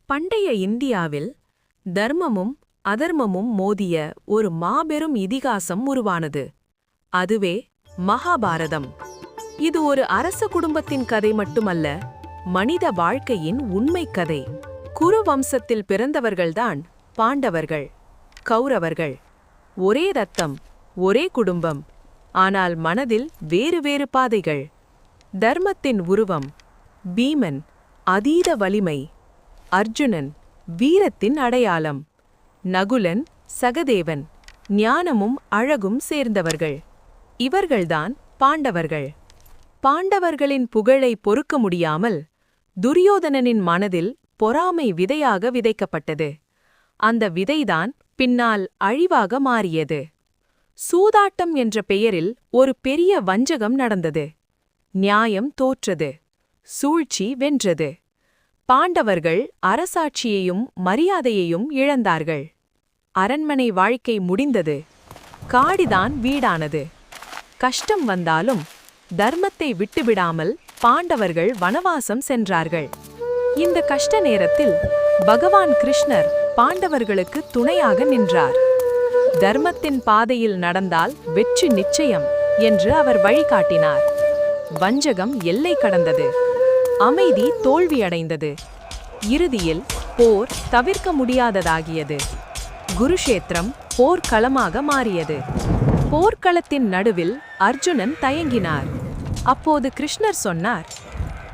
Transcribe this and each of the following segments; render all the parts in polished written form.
பண்டைய இந்தியாவில் தர்மமும் அதர்மமும் மோதிய ஒரு மாபெரும் இதிகாசம் உருவானது. அதுவே மகாபாரதம். இது ஒரு அரச குடும்பத்தின் கதை மட்டுமல்ல, மனித வாழ்க்கையின் உண்மைக் கதை. குரு வம்சத்தில் பிறந்தவர்கள்தான் பாண்டவர்கள், கௌரவர்கள். ஒரே ரத்தம், ஒரே குடும்பம், ஆனால் மனதில் வேறு வேறு பாதைகள். தர்மத்தின் உருவம் பீமன், அதீத வலிமை. அர்ஜுனன், வீரத்தின் அடையாளம். நகுலன், சகதேவன், ஞானமும் அழகும் சேர்ந்தவர்கள். இவர்கள்தான் பாண்டவர்கள். பாண்டவர்களின் புகழை பொறுக்க முடியாமல் துரியோதனனின் மனதில் பொறாமை விதையாக விதைக்கப்பட்டது. அந்த விதைதான் பின்னால் அழிவாக மாறியது. சூதாட்டம் என்ற பெயரில் ஒரு பெரிய வஞ்சகம் நடந்தது. நியாயம் தோற்றது, சூழ்ச்சி வென்றது. பாண்டவர்கள் அரசாட்சியையும் மரியாதையையும் இழந்தார்கள். அரண்மனை வாழ்க்கை முடிந்தது, காடிதான் வீடானது. கஷ்டம் வந்தாலும் தர்மத்தை விட்டுவிடாமல் பாண்டவர்கள் வனவாசம் சென்றார்கள். இந்த கஷ்ட நேரத்தில் பகவான் கிருஷ்ணர் பாண்டவர்களுக்கு துணையாக நின்றார். தர்மத்தின் பாதையில் நடந்தால் வெற்றி நிச்சயம் என்று அவர் வழிகாட்டினார். வஞ்சகம் எல்லை கடந்தது, அமைதி தோல்வியடைந்தது. இறுதியில் போர் தவிர்க்க முடியாததாகியது. குருஷேத்திரம் போர்க்களமாக மாறியது. போர்க்களத்தின் நடுவில் அர்ஜுனன் தயங்கினார். அப்போது கிருஷ்ணர் சொன்னார்,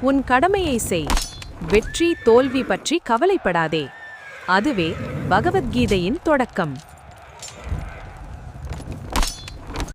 உன் கடமையை செய், வெற்றி தோல்வி பற்றி கவலைப்படாதே. அதுவே பகவத்கீதையின் தொடக்கம்.